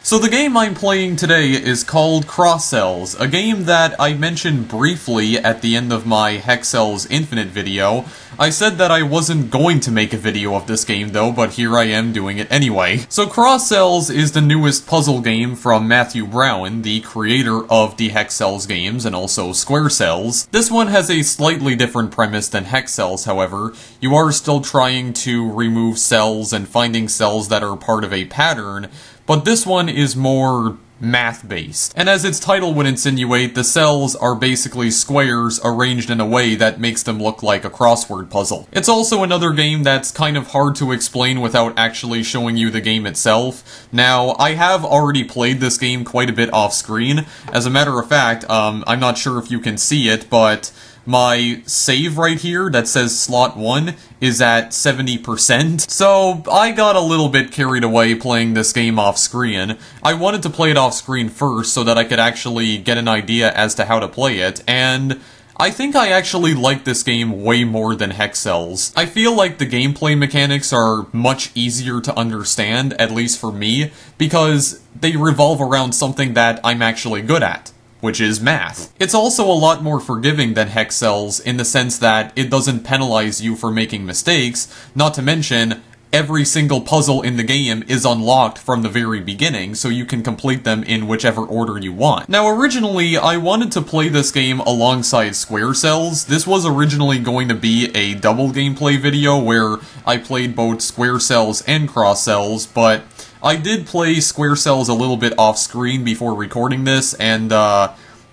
So the game I'm playing today is called CrossCells, a game that I mentioned briefly at the end of my Hexcells Infinite video. I said that I wasn't going to make a video of this game though, but here I am doing it anyway. So CrossCells is the newest puzzle game from Matthew Brown, the creator of the Hexcells games and also CrossCells. This one has a slightly different premise than Hexcells, however. You are still trying to remove cells and finding cells that are part of a pattern, but this one is more math-based. And as its title would insinuate, the cells are basically squares arranged in a way that makes them look like a crossword puzzle. It's also another game that's kind of hard to explain without actually showing you the game itself. Now, I have already played this game quite a bit off-screen. As a matter of fact, I'm not sure if you can see it, but my save right here that says slot 1 is at 70%, so I got a little bit carried away playing this game off-screen. I wanted to play it off-screen first so that I could actually get an idea as to how to play it, and I think I actually like this game way more than Hexcells. I feel like the gameplay mechanics are much easier to understand, at least for me, because they revolve around something that I'm actually good at, which is math. It's also a lot more forgiving than Hexcells in the sense that it doesn't penalize you for making mistakes, not to mention every single puzzle in the game is unlocked from the very beginning, so you can complete them in whichever order you want. Now originally, I wanted to play this game alongside CrossCells. This was originally going to be a double gameplay video where I played both CrossCells and CrossCells, but I did play CrossCells a little bit off-screen before recording this, and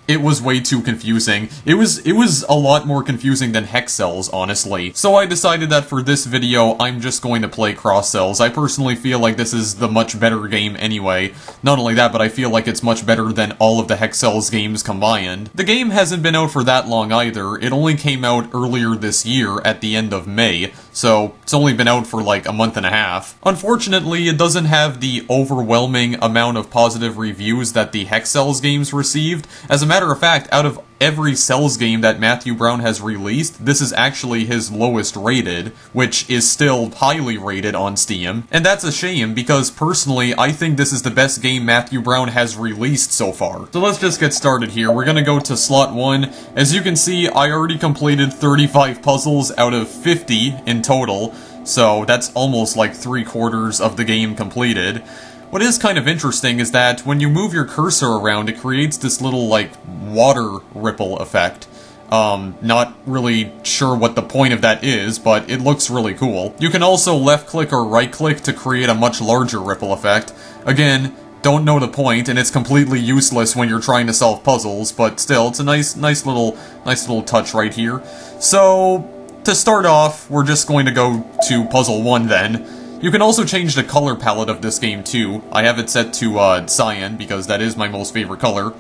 it was way too confusing. It was a lot more confusing than Hexcells, honestly. So I decided that for this video, I'm just going to play CrossCells. I personally feel like this is the much better game anyway. Not only that, but I feel like it's much better than all of the Hexcells games combined. The game hasn't been out for that long either. It only came out earlier this year at the end of May, so it's only been out for like a month and a half. Unfortunately, it doesn't have the overwhelming amount of positive reviews that the Hexcells games received. As a matter of fact, out of every Cells game that Matthew Brown has released, this is actually his lowest rated, which is still highly rated on Steam. And that's a shame, because personally, I think this is the best game Matthew Brown has released so far. So let's just get started here. We're gonna go to slot 1. As you can see, I already completed 35 puzzles out of 50 in total, so that's almost like 3/4 of the game completed. What is kind of interesting is that when you move your cursor around, it creates this little, like, water ripple effect. Not really sure what the point of that is, but it looks really cool. You can also left-click or right-click to create a much larger ripple effect. Again, don't know the point, and it's completely useless when you're trying to solve puzzles, but still, it's a nice little touch right here. So, to start off, we're just going to go to puzzle 1 then. You can also change the color palette of this game too. I have it set to cyan, because that is my most favorite color.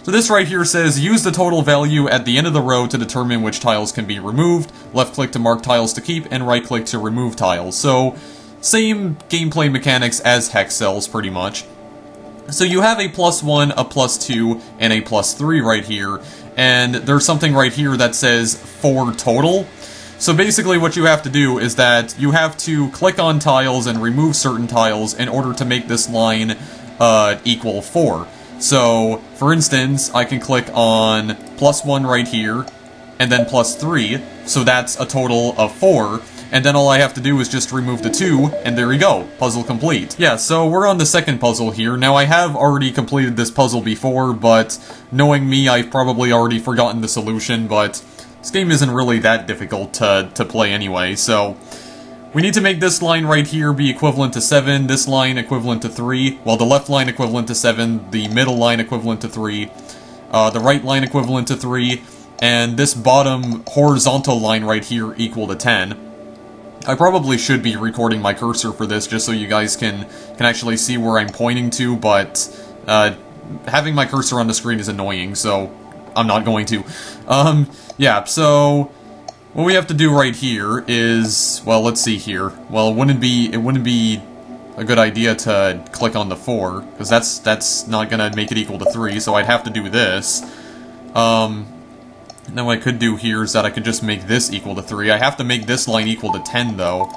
So this right here says, use the total value at the end of the row to determine which tiles can be removed, left-click to mark tiles to keep, and right-click to remove tiles. So, same gameplay mechanics as Hexcells, pretty much. So you have a +1, a +2, and a +3 right here, and there's something right here that says 4 total. So basically what you have to do is that you have to click on tiles and remove certain tiles in order to make this line equal 4. So, for instance, I can click on +1 right here, and then +3, so that's a total of 4, and then all I have to do is just remove the 2, and there we go, puzzle complete. Yeah, so we're on the second puzzle here. Now I have already completed this puzzle before, but knowing me, I've probably already forgotten the solution, but this game isn't really that difficult to play anyway, so we need to make this line right here be equivalent to 7, this line equivalent to 3, well, the left line equivalent to 7, the middle line equivalent to 3, the right line equivalent to 3, and this bottom horizontal line right here equal to 10. I probably should be recording my cursor for this just so you guys can actually see where I'm pointing to, but having my cursor on the screen is annoying, so I'm not going to. Yeah, so what we have to do right here is, well, let's see here. Well, it wouldn't be a good idea to click on the 4, because that's not gonna make it equal to 3, so I'd have to do this. Now what I could do here is that I could just make this equal to 3. I have to make this line equal to 10, though.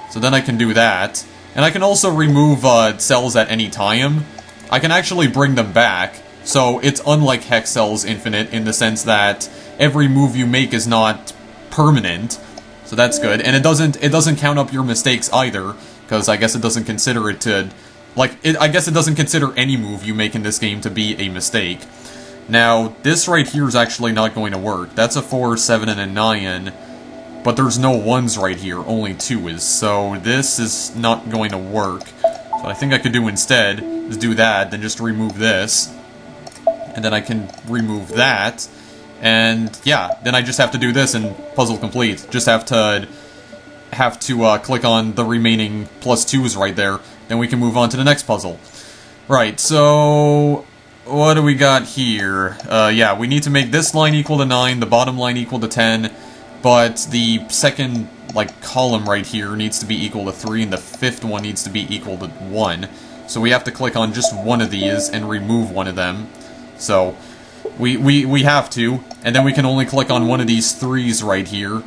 So then I can do that. And I can also remove cells at any time. I can actually bring them back. So it's unlike Hexcells Infinite in the sense that every move you make is not permanent. So that's good. And it doesn't count up your mistakes either, because I guess it doesn't consider it to... I guess it doesn't consider any move you make in this game to be a mistake. Now, this right here is actually not going to work. That's a 4, 7, and a 9, but there's no 1s right here, only 2 is, so this is not going to work. So what I think I could do instead is do that, then just remove this, and then I can remove that, and yeah, then I just have to do this and puzzle complete. Just have to click on the remaining +2s right there, then we can move on to the next puzzle. Right, so... what do we got here? Yeah, we need to make this line equal to 9, the bottom line equal to 10, but the second, column right here needs to be equal to 3, and the fifth one needs to be equal to 1. So we have to click on just one of these and remove one of them. So, we have to, and then we can only click on one of these 3s right here.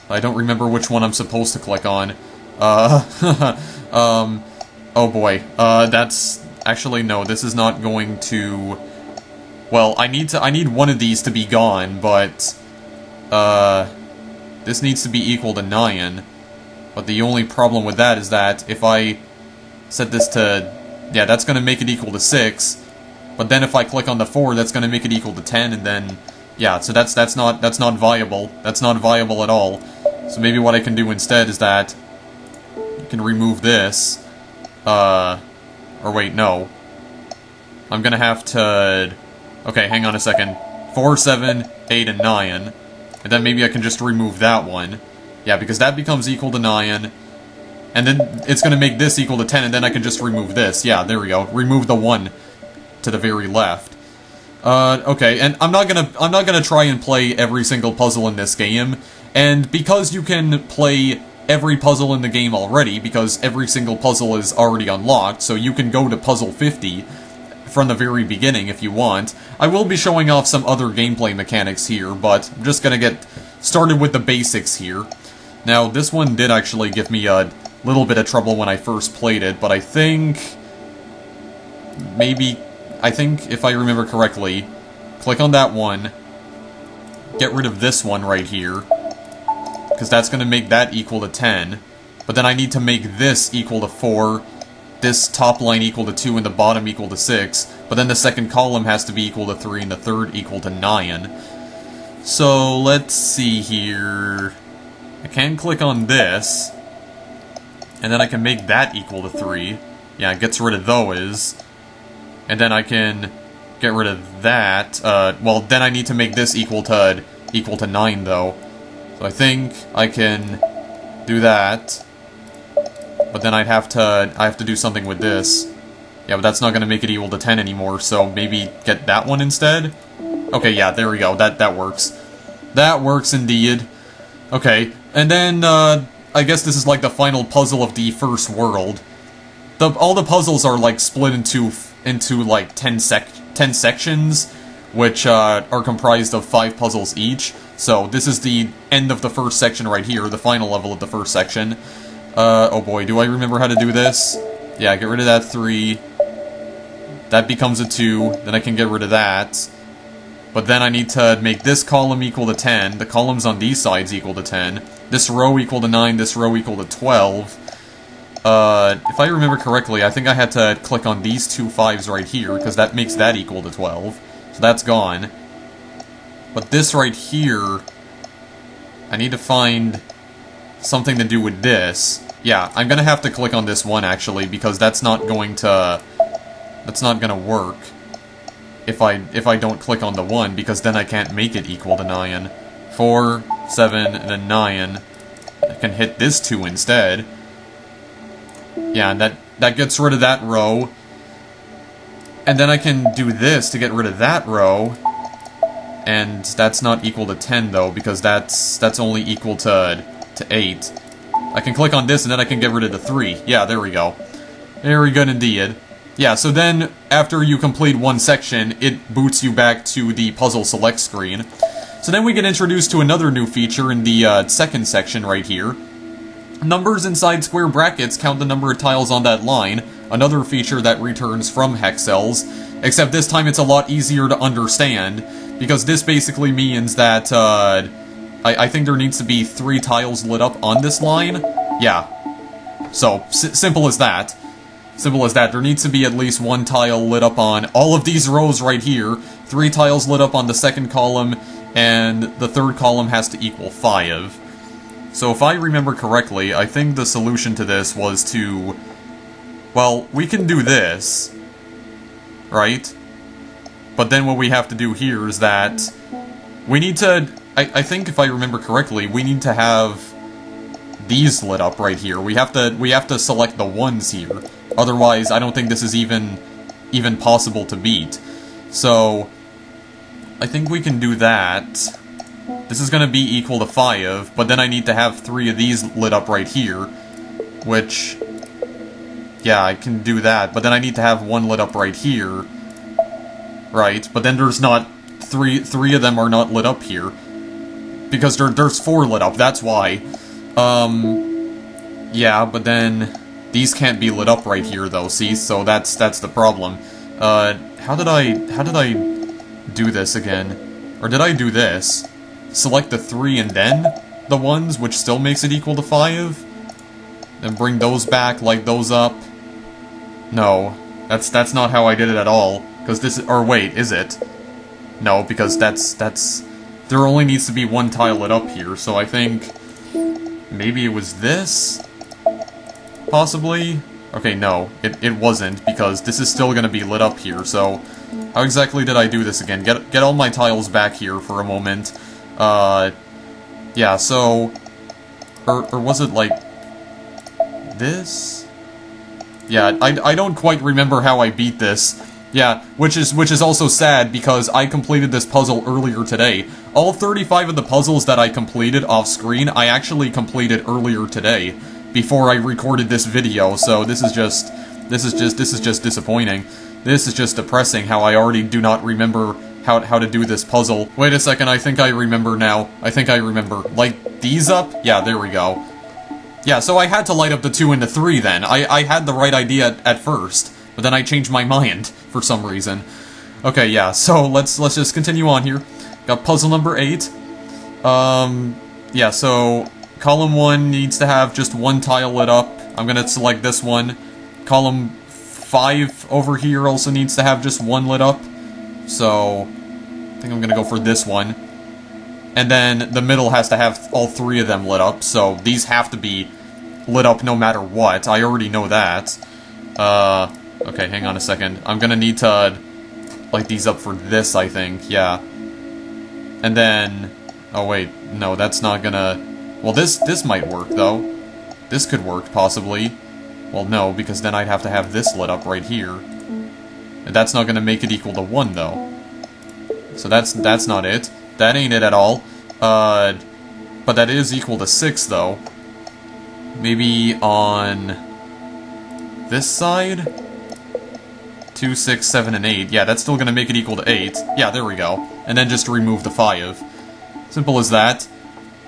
I don't remember which one I'm supposed to click on. Oh boy, that's... actually, no, this is not going to... well, I need one of these to be gone, but... this needs to be equal to 9. But the only problem with that is that if I set this to... yeah, that's going to make it equal to 6. But then if I click on the 4, that's going to make it equal to 10, and then... yeah, so that's not viable. That's not viable at all. So maybe what I can do instead is that... you can remove this. Or wait, no. I'm gonna have to... okay, hang on a second. 4, 7, 8, and 9. And then maybe I can just remove that one. Yeah, because that becomes equal to 9. And then it's gonna make this equal to 10, and then I can just remove this. Yeah, there we go. Remove the 1 to the very left. Okay, and I'm not gonna try and play every single puzzle in this game. And because you can play every puzzle in the game already, because every single puzzle is already unlocked, so you can go to puzzle 50 from the very beginning if you want. I will be showing off some other gameplay mechanics here, but I'm just gonna get started with the basics here. Now, this one did actually give me a little bit of trouble when I first played it, but I think if I remember correctly, click on that one, get rid of this one right here, because that's going to make that equal to 10. But then I need to make this equal to 4, this top line equal to 2, and the bottom equal to 6. But then the second column has to be equal to 3, and the third equal to 9. So, let's see here... I can click on this, and then I can make that equal to 3. Yeah, it gets rid of those. And then I can get rid of that. Well, then I need to make this equal to 9, though. So I think I can do that, but then I have to do something with this. Yeah, but that's not going to make it equal to 10 anymore, so maybe get that one instead? Okay, yeah, there we go, that works. That works indeed. Okay, and then, I guess this is like the final puzzle of the first world. All the puzzles are, split into like, 10 sections, which, are comprised of 5 puzzles each. So, this is the end of the first section right here, the final level of the first section. Oh boy, do I remember how to do this? Yeah, get rid of that 3. That becomes a 2, then I can get rid of that. But then I need to make this column equal to 10, the columns on these sides equal to 10, this row equal to 9, this row equal to 12. If I remember correctly, I think I had to click on these 2 5s right here, because that makes that equal to 12. So that's gone. But this right here, I need to find something to do with this. Yeah, I'm gonna have to click on this one, actually, because that's not going to work if I don't click on the 1, because then I can't make it equal to 9. 4, 7, and then 9. I can hit this 2 instead. Yeah, and that gets rid of that row. And then I can do this to get rid of that row. And that's not equal to 10, though, because that's only equal to 8. I can click on this, and then I can get rid of the 3. Yeah, there we go. Very good indeed. Yeah, so then, after you complete one section, it boots you back to the puzzle select screen. So then we get introduced to another new feature in the second section right here. Numbers inside square brackets count the number of tiles on that line. another feature that returns from Hexcells, except this time it's a lot easier to understand, because this basically means that, I think there needs to be 3 tiles lit up on this line. Yeah. So, simple as that. Simple as that. There needs to be at least 1 tile lit up on all of these rows right here, 3 tiles lit up on the second column, and the third column has to equal 5. So if I remember correctly, I think the solution to this was to... Well, we can do this, right? But then what we have to do here is that we need to... I think if I remember correctly, we need to have these lit up right here. We have to select the ones here. Otherwise, I don't think this is even possible to beat. So, I think we can do that. This is going to be equal to 5, but then I need to have 3 of these lit up right here. Which, yeah, I can do that, but then I need to have 1 lit up right here. Right, but then there's not... Three of them are not lit up here. Because there's 4 lit up, that's why. Yeah, but then... These can't be lit up right here, though, see? So that's the problem. How did I do this again? Or did I do this? Select the 3 and then the ones, which still makes it equal to 5? Then bring those back, light those up? No, that's not how I did it at all. Because this... Or wait, is it? No, because that's... There only needs to be 1 tile lit up here, so I think... Maybe it was this? Possibly? Okay, no, it wasn't, because this is still gonna be lit up here, so... How exactly did I do this again? Get all my tiles back here for a moment. Yeah, so... Or was it, like... This? Yeah, I don't quite remember how I beat this. Yeah, which is also sad, because I completed this puzzle earlier today. All 35 of the puzzles that I completed off-screen, I actually completed earlier today, before I recorded this video, so this is just disappointing. This is just depressing how I already do not remember how to do this puzzle. Wait a second, I think I remember now. I think I remember. Light these up? Yeah, there we go. Yeah, so I had to light up the 2 and the 3 then. I had the right idea at first, but then I changed my mind for some reason. Okay, yeah, so let's just continue on here. Got puzzle number 8. Yeah, so column 1 needs to have just 1 tile lit up. I'm gonna select this one. Column 5 over here also needs to have just 1 lit up. So, I think I'm gonna go for this one. And then the middle has to have all 3 of them lit up, so these have to be lit up no matter what. I already know that. Okay, hang on a second. I'm gonna need to light these up for this, I think, yeah. And then... Oh wait, no, that's not gonna... Well, this might work, though. This could work, possibly. Well, no, because then I'd have to have this lit up right here. And that's not gonna make it equal to 1, though. So that's not it. That ain't it at all. But that is equal to 6, though. Maybe on... this side? 2, 6, 7, and 8. Yeah, that's still gonna make it equal to 8. Yeah, there we go. And then just remove the 5. Simple as that.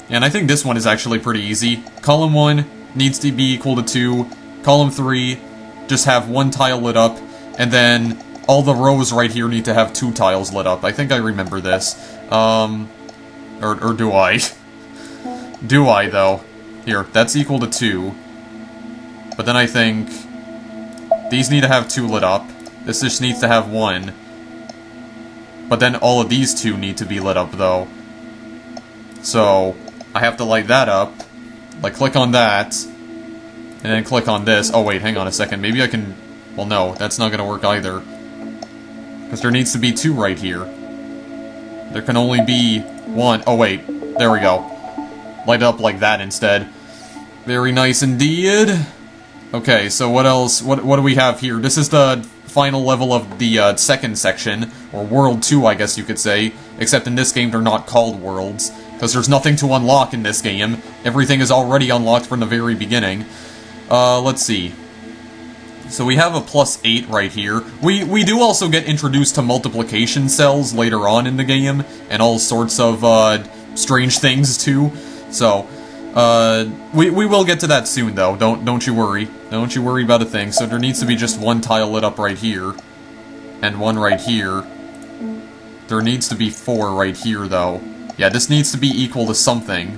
And I think this one is actually pretty easy. Column 1 needs to be equal to 2. Column 3, just have 1 tile lit up. And then all the rows right here need to have 2 tiles lit up. I think I remember this. Or do I? Do I, though? Here, that's equal to 2. But then I think these need to have 2 lit up. This just needs to have 1. But then all of these 2 need to be lit up, though. So, I have to light that up. Like, click on that. And then click on this. Oh, wait, hang on a second. Maybe I can... Well, no, that's not gonna work either. Because there needs to be 2 right here. There can only be 1. Oh, wait. There we go. Light it up like that instead. Very nice indeed. Okay, so what else? What do we have here? This is the final level of the second section, or World 2, I guess you could say. Except in this game, they're not called worlds, because there's nothing to unlock in this game. Everything is already unlocked from the very beginning. Let's see. So we have a +8 right here. We do also get introduced to multiplication cells later on in the game, and all sorts of strange things too. So, We will get to that soon, though. Don't you worry. Don't you worry about a thing. So there needs to be just one tile lit up right here. And one right here. There needs to be 4 right here, though. Yeah, this needs to be equal to something.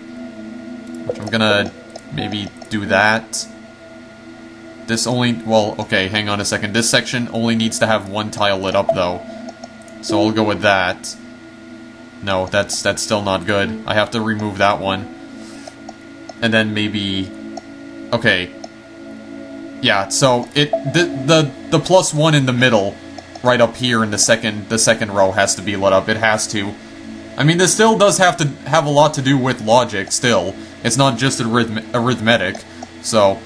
Which I'm gonna maybe do that. This only... Well, okay, hang on a second. This section only needs to have 1 tile lit up, though. So I'll go with that. No, that's still not good. I have to remove that one. And then maybe... Okay. Yeah, so the +1 in the middle, right up here in the second row, has to be lit up. It has to. I mean, this still does have to have a lot to do with logic, still. It's not just arithmetic. So,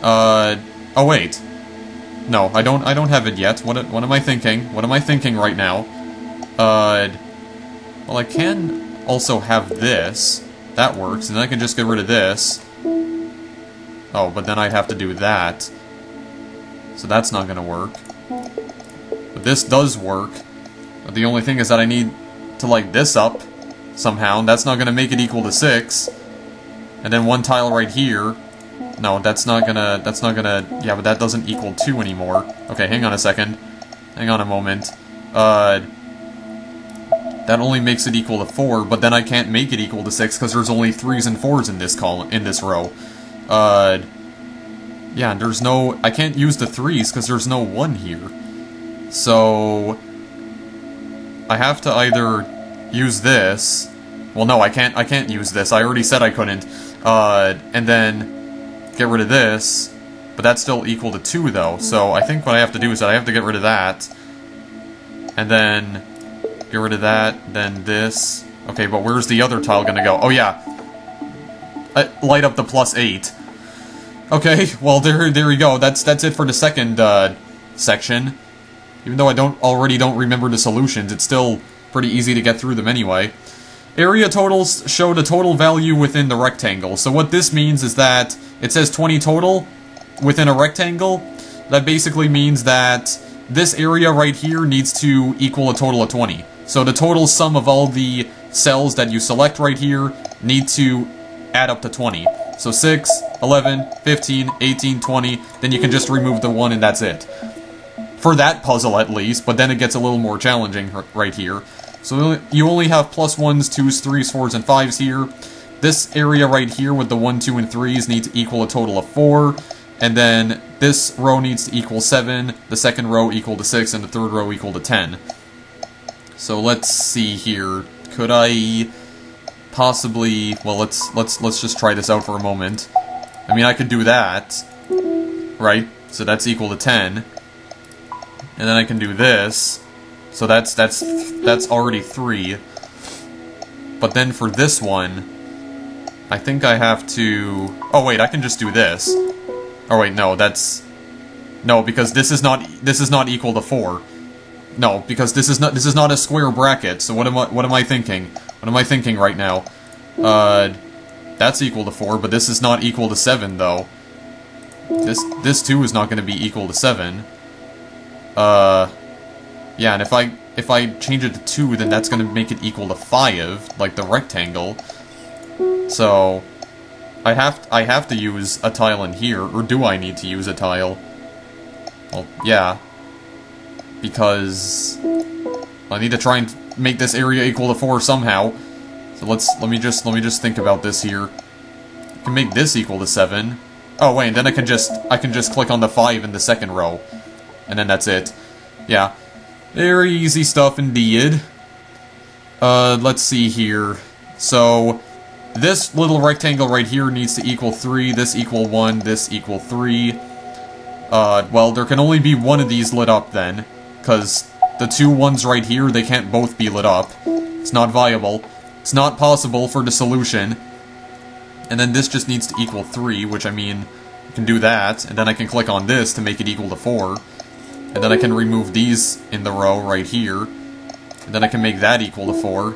oh wait. No, I don't have it yet. What am I thinking? What am I thinking right now? Well, I can also have this. That works, and then I can just get rid of this. Oh, but then I'd have to do that. So that's not gonna work. But this does work. But the only thing is that I need to light this up somehow, and that's not gonna make it equal to 6. And then 1 tile right here. No, that's not gonna, yeah, but that doesn't equal 2 anymore. Okay, hang on a second. Hang on a moment. That only makes it equal to 4, but then I can't make it equal to 6 because there's only 3s and 4s in this column, in this row. Yeah, there's no... I can't use the 3s because there's no 1 here. So... I have to either use this... Well, no, I can't use this. I already said I couldn't. And then get rid of this. But that's still equal to 2, though. So I think what I have to do is that I have to get rid of that. And then... Get rid of that, then this. Okay, but where's the other tile gonna go? Oh, yeah. Light up the +8. Okay, well, there we go. That's it for the second, section. Even though I already don't remember the solutions, it's still pretty easy to get through them anyway. Area totals show the total value within the rectangle. So what this means is that it says 20 total within a rectangle. That basically means that this area right here needs to equal a total of 20. So the total sum of all the cells that you select right here need to add up to 20. So 6, 11, 15, 18, 20, then you can just remove the 1 and that's it. For that puzzle at least, but then it gets a little more challenging right here. So you only have +1s, 2s, 3s, 4s, and 5s here. This area right here with the 1, 2, and 3s needs to equal a total of 4. And then this row needs to equal 7, the second row equal to 6, and the third row equal to 10. So let's see here. Could I possibly... Well, let's just try this out for a moment. I mean, I could do that, right? So that's equal to 10. And then I can do this. So that's already 3. But then for this one, I think I have to... Oh wait, I can just do this. Oh wait, no, that's... No, because this is not equal to 4. No, because this is not a square bracket. So what am I thinking? What am I thinking right now? That's equal to 4, but this is not equal to 7 though. This too is not going to be equal to 7. Yeah, and if I change it to 2, then that's going to make it equal to 5, like the rectangle. So I have to use a tile in here, or do I need to use a tile? Well, yeah. Because I need to try and make this area equal to 4 somehow. So let me just think about this here. I can make this equal to 7. Oh wait, and then I can just click on the 5 in the second row. And then that's it. Yeah. Very easy stuff indeed. Let's see here. So this little rectangle right here needs to equal 3, this equal 1, this equal 3. Well, there can only be one of these lit up then, because the 2 ones right here, they can't both be lit up. It's not viable. It's not possible for the solution. And then this just needs to equal 3, which I mean, I can do that, and then I can click on this to make it equal to 4. And then I can remove these in the row right here. And then I can make that equal to 4.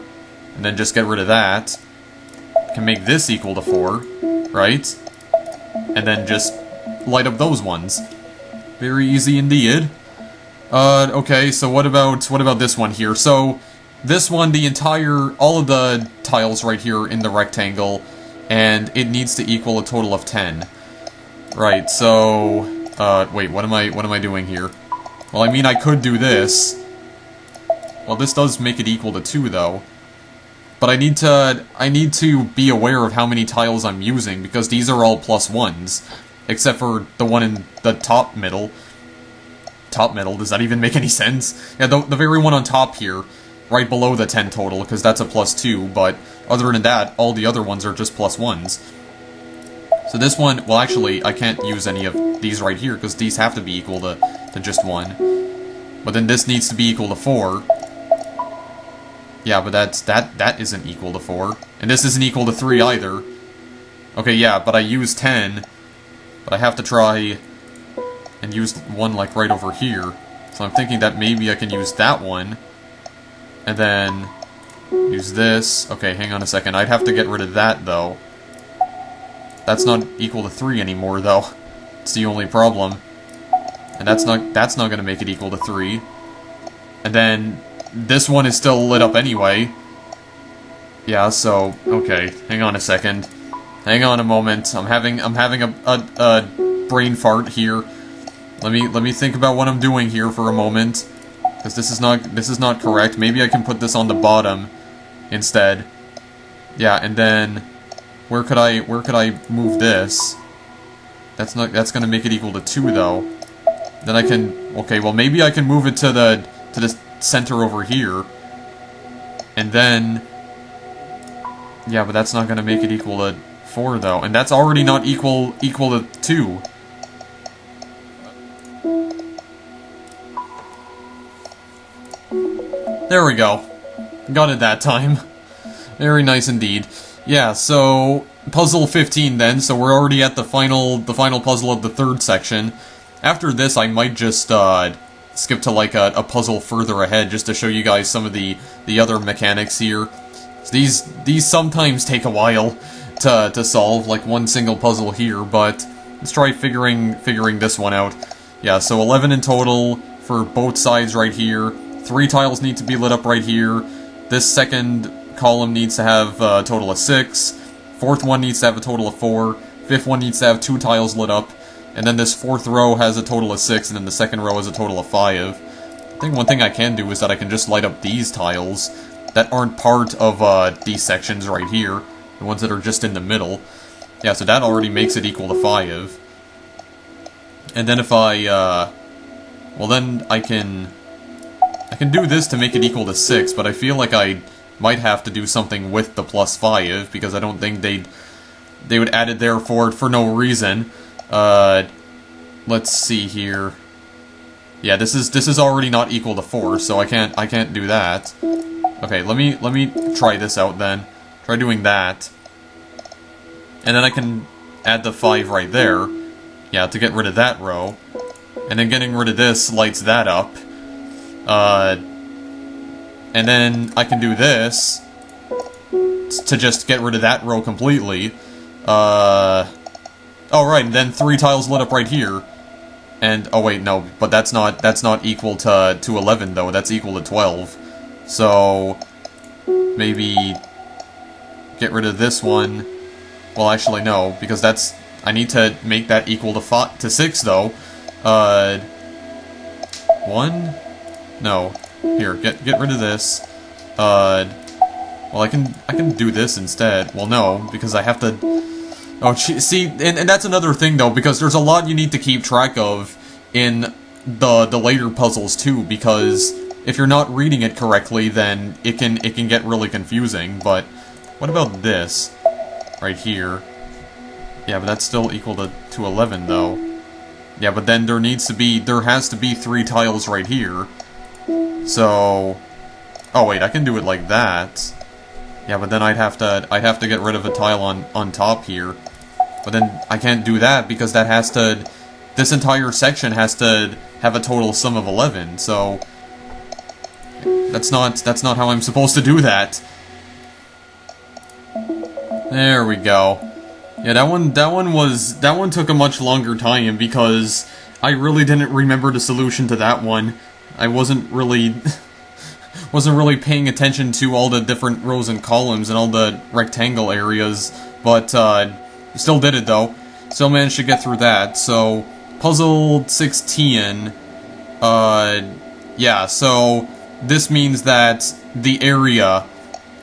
And then just get rid of that. I can make this equal to 4, right? And then just light up those ones. Very easy indeed. Okay, so what about this one here? So, this one, all of the tiles right here in the rectangle and it needs to equal a total of 10. Right, so... wait, what am I doing here? Well, I mean, I could do this. Well, this does make it equal to 2, though. But I need to be aware of how many tiles I'm using, because these are all +1s. Except for the one in the top middle. Top middle, does that even make any sense? Yeah, the very one on top here, right below the 10 total, because that's a +2, but other than that, all the other ones are just +1s. So this one, well actually, I can't use any of these right here, because these have to be equal to just 1. But then this needs to be equal to 4. Yeah, but that isn't equal to 4. And this isn't equal to 3 either. Okay, yeah, but I used 10. But I have to try and use one, like, right over here. So I'm thinking that maybe I can use that one. And then use this. Okay, hang on a second. I'd have to get rid of that, though. That's not equal to 3 anymore, though. It's the only problem. And that's not going to make it equal to 3. And then this one is still lit up anyway. Yeah, so, okay, hang on a second. Hang on a moment. I'm having a brain fart here. Let me think about what I'm doing here for a moment, because this is not correct. Maybe I can put this on the bottom instead. Yeah, and then where could I move this? That's going to make it equal to 2 though. Then I can, okay, well maybe I can move it to the center over here. And then, yeah, but that's not going to make it equal to 4 though, and that's already not equal to 2. There we go. Got it that time. Very nice indeed. Yeah, so puzzle 15 then, so we're already at the final puzzle of the 3rd section. After this, I might just skip to like a puzzle further ahead just to show you guys some of the other mechanics here. These sometimes take a while to solve, like one single puzzle here, but let's try figuring this one out. Yeah, so 11 in total for both sides right here. 3 tiles need to be lit up right here. This second column needs to have a total of 6. 4th one needs to have a total of 4. 5th one needs to have 2 tiles lit up. And then this 4th row has a total of 6, and then the 2nd row has a total of 5. I think one thing I can do is that I can just light up these tiles that aren't part of these sections right here. The ones that are just in the middle. Yeah, so that already makes it equal to 5. And then if I, well then I can do this to make it equal to 6, but I feel like I might have to do something with the +5, because I don't think they would add it there for no reason. Let's see here. Yeah, this is already not equal to 4, so I can't do that. Okay, let me try this out then. Try doing that. And then I can add the 5 right there. Yeah, to get rid of that row. And then getting rid of this lights that up. And then I can do this to just get rid of that row completely. Oh right, and then 3 tiles lit up right here. And oh wait, no, but that's not equal to 11 though. That's equal to 12. So maybe get rid of this one. Well, actually no, because I need to make that equal to 6 though. 1? No. Here, get rid of this. Well, I can do this instead. Well, no, because I have to. Oh, see, and that's another thing though, because there's a lot you need to keep track of in the later puzzles too. Because if you're not reading it correctly, then it can get really confusing. But what about this right here? Yeah, but that's still equal to 11 though. Yeah, but then there has to be 3 tiles right here. So, oh wait, I can do it like that. Yeah, but then I'd have to get rid of a tile on top here. But then I can't do that because this entire section has to have a total sum of 11. So that's not how I'm supposed to do that. There we go. Yeah, that one took a much longer time because I really didn't remember the solution to that one. I wasn't really paying attention to all the different rows and columns and all the rectangle areas But, still did it, though. Still managed to get through that, so... Puzzle 16... yeah, so... This means that the area,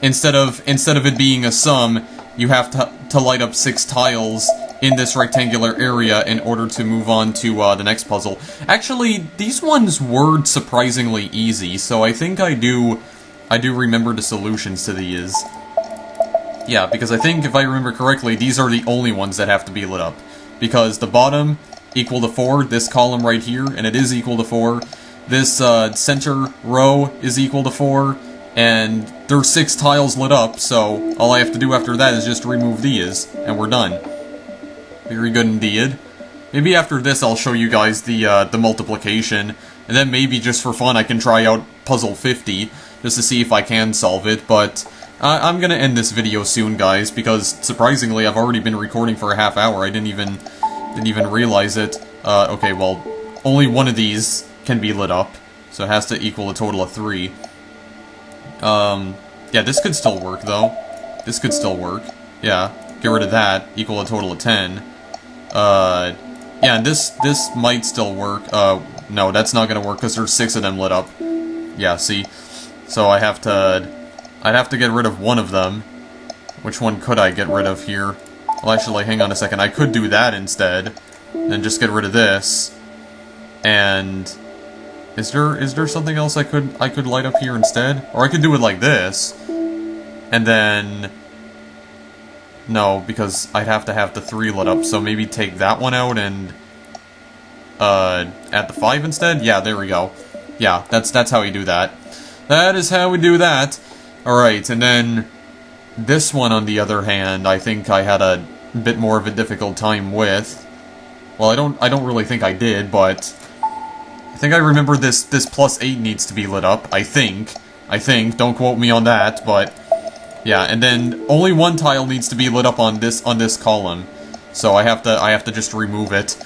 instead of it being a sum, you have to light up 6 tiles in this rectangular area in order to move on to the next puzzle. Actually, these ones were surprisingly easy, so I think I do remember the solutions to these. Yeah, because I think, if I remember correctly, these are the only ones that have to be lit up. Because the bottom, equal to 4, this column right here, and it is equal to 4. This center row is equal to 4, and there's 6 tiles lit up, so all I have to do after that is just remove these, and we're done. Very good indeed. Maybe after this I'll show you guys the multiplication, and then maybe just for fun I can try out puzzle 50, just to see if I can solve it, but I'm gonna end this video soon, guys, because surprisingly I've already been recording for a half hour. I didn't even realize it. Okay, well, only one of these can be lit up, so it has to equal a total of 3. Yeah, this could still work, though. This could still work. Yeah, get rid of that, equal a total of 10. Yeah, and this might still work. No, that's not gonna work, because there's 6 of them lit up. Yeah, see? So I'd have to get rid of one of them. Which one could I get rid of here? Well, actually, hang on a second. I could do that instead. Then just get rid of this. And... Is there something else I could light up here instead? Or I could do it like this. And then... No, because I'd have to have the 3 lit up, so maybe take that one out and... add the 5 instead? Yeah, there we go. Yeah, that's how you do that. That is how we do that. Alright, and then... This one, on the other hand, I think I had a bit more of a difficult time with. Well, I don't really think I did, but... I think I remember this plus 8 needs to be lit up, I think, don't quote me on that, but... Yeah, and then only one tile needs to be lit up on this column. So I have to just remove it.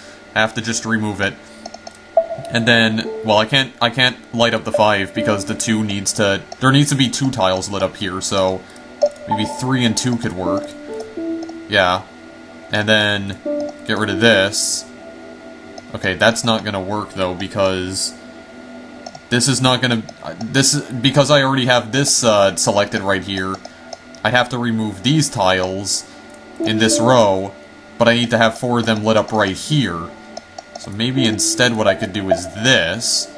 And then, well, I can't light up the 5 because the 2 needs to... There needs to be 2 tiles lit up here, so... Maybe 3 and 2 could work. Yeah. And then, get rid of this. Okay, that's not gonna work, though, because... This is not gonna... because I already have this selected right here, I have to remove these tiles in this row, but I need to have 4 of them lit up right here. So maybe instead what I could do is this.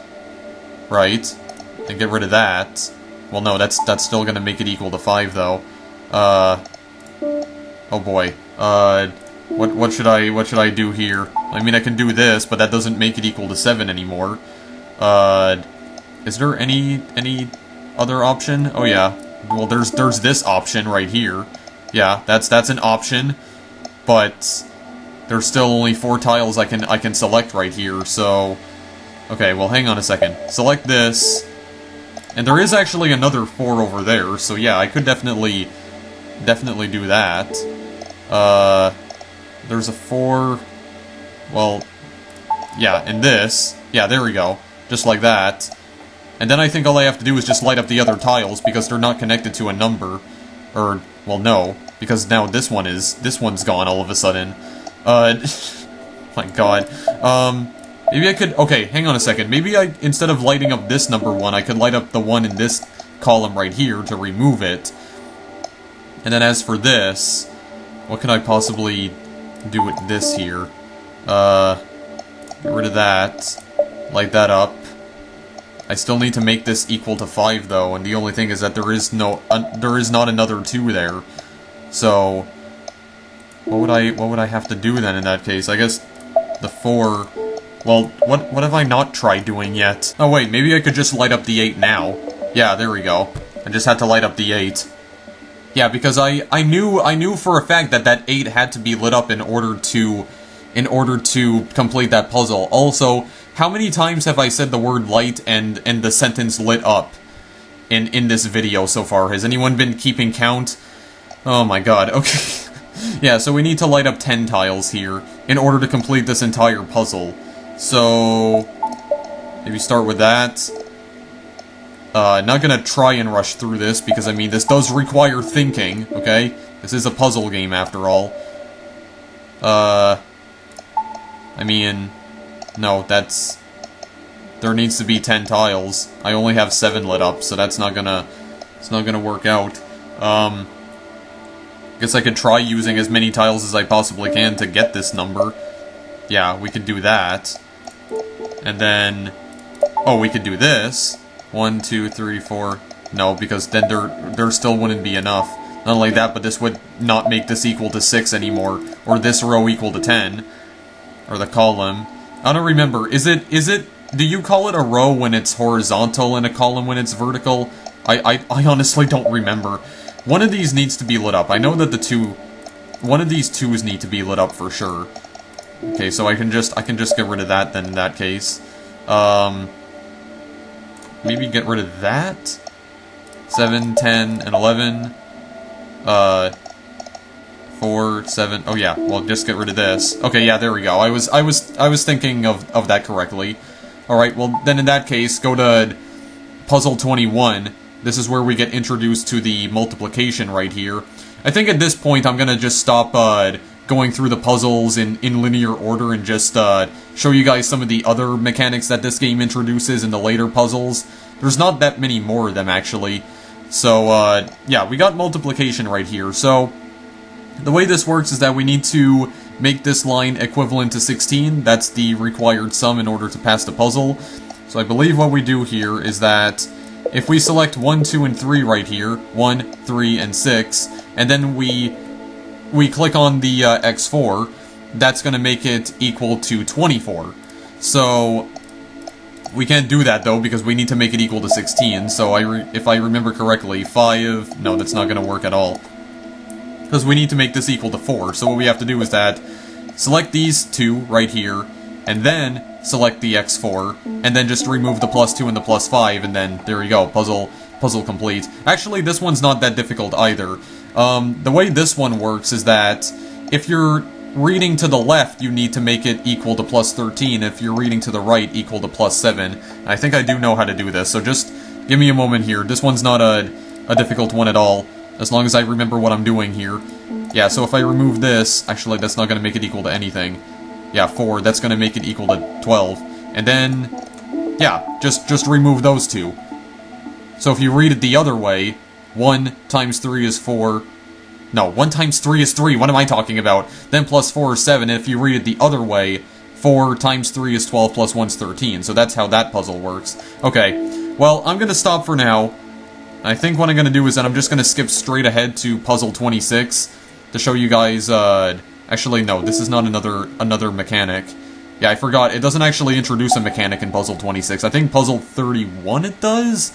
Right? And get rid of that. Well, no, that's still gonna make it equal to 5, though. Oh boy. What should I do here? I mean, I can do this, but that doesn't make it equal to 7 anymore. Is there any other option? Oh yeah. Well, there's this option right here. Yeah, that's an option, but there's still only 4 tiles I can select right here. So, okay. Well, hang on a second. Select this, and there is actually another 4 over there. So yeah, I could definitely do that. There's a 4. Well, yeah, and this. Yeah, there we go. Just like that. And then I think all I have to do is just light up the other tiles, because they're not connected to a number. Or, well, no. Because now this one's gone all of a sudden. My god. Maybe I could... Okay, hang on a second. Maybe instead of lighting up this number 1, I could light up the one in this column right here to remove it. And then as for this, what can I possibly do with this here? Get rid of that. Light that up. I still need to make this equal to 5, though, and the only thing is that there is not another 2 there. So, what would I have to do then in that case? I guess the 4... Well, what have I not tried doing yet? Oh wait, maybe I could just light up the 8 now. Yeah, there we go. I just had to light up the 8. Yeah, because I knew for a fact that 8 had to be lit up in order to complete that puzzle. Also, how many times have I said the word light and the sentence lit up in this video so far? Has anyone been keeping count? Oh my god, okay. Yeah, so we need to light up 10 tiles here in order to complete this entire puzzle. So, maybe start with that. Not gonna try and rush through this, because, I mean, this does require thinking, okay? This is a puzzle game, after all. I mean... No, that's... There needs to be 10 tiles. I only have 7 lit up, so that's not gonna... It's not gonna work out. Guess I could try using as many tiles as I possibly can to get this number. Yeah, we could do that. And then... Oh, we could do this. 1, 2, 3, 4... No, because then there still wouldn't be enough. Not only that, but this would not make this equal to 6 anymore. Or this row equal to 10. Or the column. I don't remember. Is it... Do you call it a row when it's horizontal and a column when it's vertical? I honestly don't remember. One of these needs to be lit up. I know that one of these twos need to be lit up for sure. Okay, so I can just get rid of that then in that case. Maybe get rid of that. 7, 10, and 11. 4, 7. Oh yeah, well just get rid of this. Okay, yeah, there we go. I was thinking of that correctly. Alright, well then in that case, go to puzzle 21. This is where we get introduced to the multiplication right here. I think at this point I'm gonna just stop going through the puzzles in linear order and just show you guys some of the other mechanics that this game introduces in the later puzzles. There's not that many more of them actually. So yeah, we got multiplication right here. So the way this works is that we need to make this line equivalent to 16. That's the required sum in order to pass the puzzle. So I believe what we do here is that if we select 1, 2, and 3 right here, 1, 3, and 6, and then we click on the x4, that's going to make it equal to 24. So we can't do that though because we need to make it equal to 16. So if I remember correctly, 5, no, that's not going to work at all. Because we need to make this equal to 4. So what we have to do is that select these two right here, and then select the x4, and then just remove the +2 and the +5, and then there you go, puzzle complete. Actually, this one's not that difficult either. The way this one works is that if you're reading to the left, you need to make it equal to +13. If you're reading to the right, equal to +7. I think I do know how to do this, so just give me a moment here. This one's not a difficult one at all, as long as I remember what I'm doing here. Yeah, so if I remove this, actually that's not going to make it equal to anything. Yeah, 4, that's going to make it equal to 12. And then, yeah, just remove those two. So if you read it the other way, 1 times 3 is 4. No, 1 times 3 is 3, what am I talking about? Then +4 is 7, and if you read it the other way, 4 times 3 is 12 plus 1 is 13. So that's how that puzzle works. Okay, well, I'm going to stop for now. I think what I'm going to do is that I'm just going to skip straight ahead to puzzle 26 to show you guys, actually, no, this is not another mechanic. Yeah, I forgot, it doesn't actually introduce a mechanic in puzzle 26. I think puzzle 31 it does?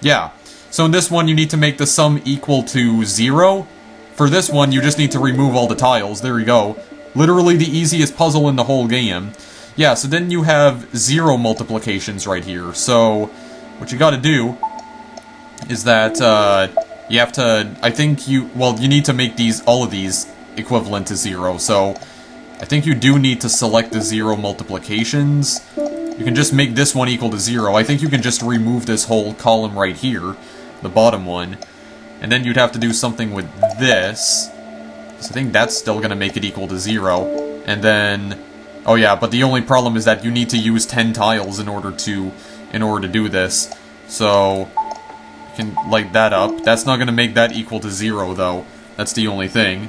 Yeah. So in this one, you need to make the sum equal to 0. For this one, you just need to remove all the tiles. There you go. Literally the easiest puzzle in the whole game. Yeah, so then you have 0 multiplications right here. So, what you gotta do is that, you have to, I think you need to make all of these equivalent to 0, so I think you do need to select the 0 multiplications. You can just make this one equal to 0. I think you can just remove this whole column right here, the bottom one, and then you'd have to do something with this. So I think that's still going to make it equal to 0, and then, oh yeah, but the only problem is that you need to use 10 tiles in order to do this. So can light that up. That's not going to make that equal to 0, though. That's the only thing.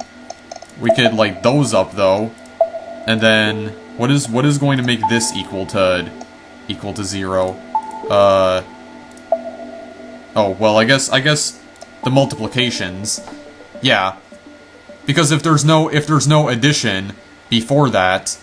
We could light those up, though. And then, what is going to make this equal to 0? Oh, well, I guess the multiplications. Yeah. Because if there's no addition before that,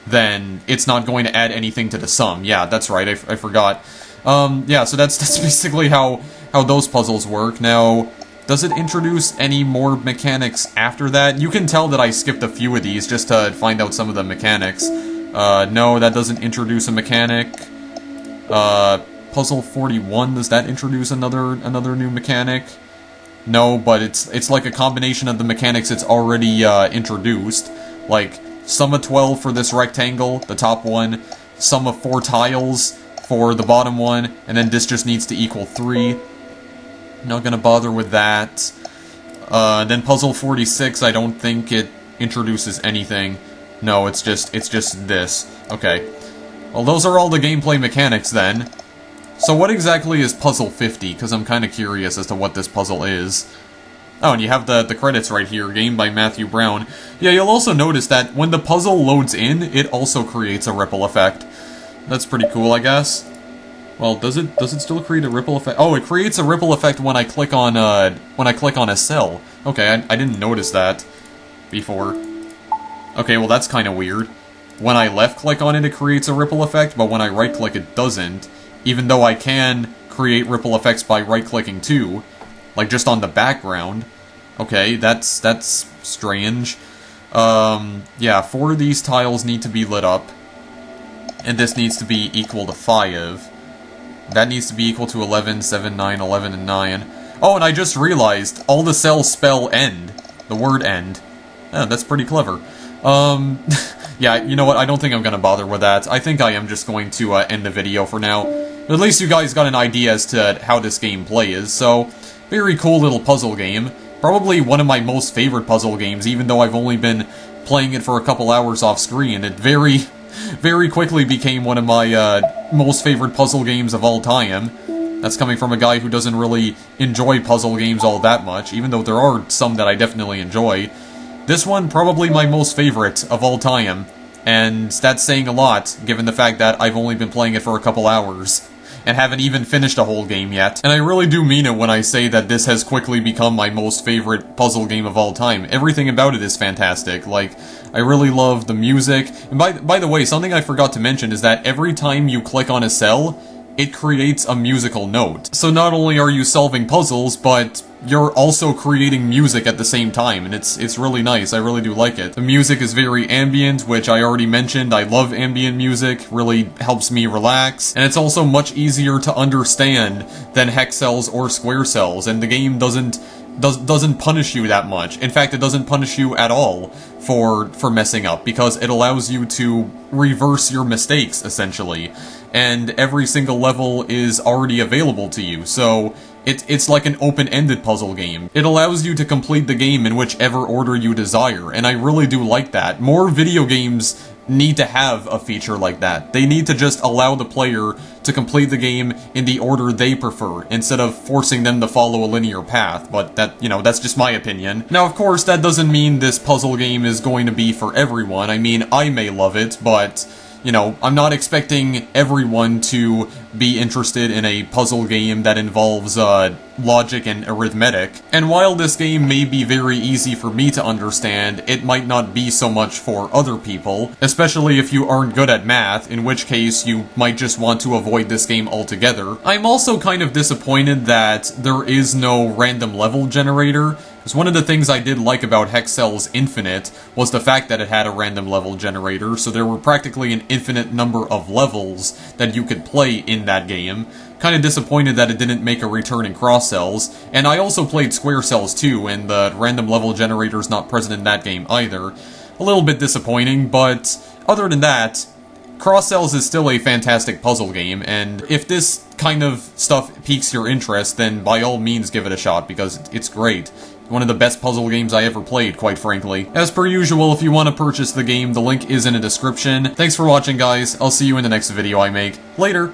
then it's not going to add anything to the sum. Yeah, that's right, I forgot. Yeah, so that's basically how those puzzles work. Now, does it introduce any more mechanics after that? You can tell that I skipped a few of these just to find out some of the mechanics. No, that doesn't introduce a mechanic. Puzzle 41, does that introduce another new mechanic? No, but it's like a combination of the mechanics it's already introduced. Like, sum of 12 for this rectangle, the top one, sum of 4 tiles for the bottom one, and then this just needs to equal 3. Not gonna bother with that. Then puzzle 46, I don't think it introduces anything. No, it's just this. Okay. Well, those are all the gameplay mechanics then. So what exactly is puzzle 50? Because I'm kind of curious as to what this puzzle is. Oh, and you have the credits right here, game by Matthew Brown. Yeah, you'll also notice that when the puzzle loads in, it also creates a ripple effect. That's pretty cool, I guess. Well, does it still create a ripple effect? Oh, it creates a ripple effect when I click on a cell. Okay, I didn't notice that before. Okay, well that's kind of weird. When I left click on it, it creates a ripple effect, but when I right click, it doesn't. Even though I can create ripple effects by right clicking too, like just on the background. Okay, that's strange. Yeah, 4 of these tiles need to be lit up, and this needs to be equal to 5. That needs to be equal to 11, 7, 9, 11, and 9. Oh, and I just realized, all the cells spell end. The word end. Oh, that's pretty clever. Yeah, you know what, I don't think I'm gonna bother with that. I think I am just going to end the video for now. But at least you guys got an idea as to how this gameplay is, so... Very cool little puzzle game. Probably one of my most favorite puzzle games, even though I've only been playing it for a couple hours off screen. It very quickly became one of my most favorite puzzle games of all time. That's coming from a guy who doesn't really enjoy puzzle games all that much, even though there are some that I definitely enjoy. This one, probably my most favorite of all time, and that's saying a lot, given the fact that I've only been playing it for a couple hours, and haven't even finished a whole game yet. And I really do mean it when I say that this has quickly become my most favorite puzzle game of all time. Everything about it is fantastic. Like, I really love the music. And by the way, something I forgot to mention is that every time you click on a cell, it creates a musical note. So not only are you solving puzzles, but you're also creating music at the same time, and it's really nice. I really do like it. The music is very ambient, which I already mentioned. I love ambient music, really helps me relax, and it's also much easier to understand than Hexcells or CrossCells, and the game doesn't punish you that much. In fact, it doesn't punish you at all for messing up, because it allows you to reverse your mistakes, essentially. And every single level is already available to you, so it's like an open-ended puzzle game. It allows you to complete the game in whichever order you desire, and I really do like that. More video games need to have a feature like that. They need to just allow the player to complete the game in the order they prefer, instead of forcing them to follow a linear path, but that, you know, that's just my opinion. Now, of course, that doesn't mean this puzzle game is going to be for everyone. I mean, I may love it, but... you know, I'm not expecting everyone to be interested in a puzzle game that involves, logic and arithmetic. And while this game may be very easy for me to understand, it might not be so much for other people, especially if you aren't good at math, in which case you might just want to avoid this game altogether. I'm also kind of disappointed that there is no random level generator, because one of the things I did like about Hexcells Infinite was the fact that it had a random level generator, so there were practically an infinite number of levels that you could play in that game. Kinda disappointed that it didn't make a return in CrossCells, and I also played CrossCells too, and the random level generator's not present in that game either. A little bit disappointing, but other than that, CrossCells is still a fantastic puzzle game, and if this kind of stuff piques your interest, then by all means give it a shot, because it's great. One of the best puzzle games I ever played, quite frankly. As per usual, if you want to purchase the game, the link is in the description. Thanks for watching, guys. I'll see you in the next video I make. Later!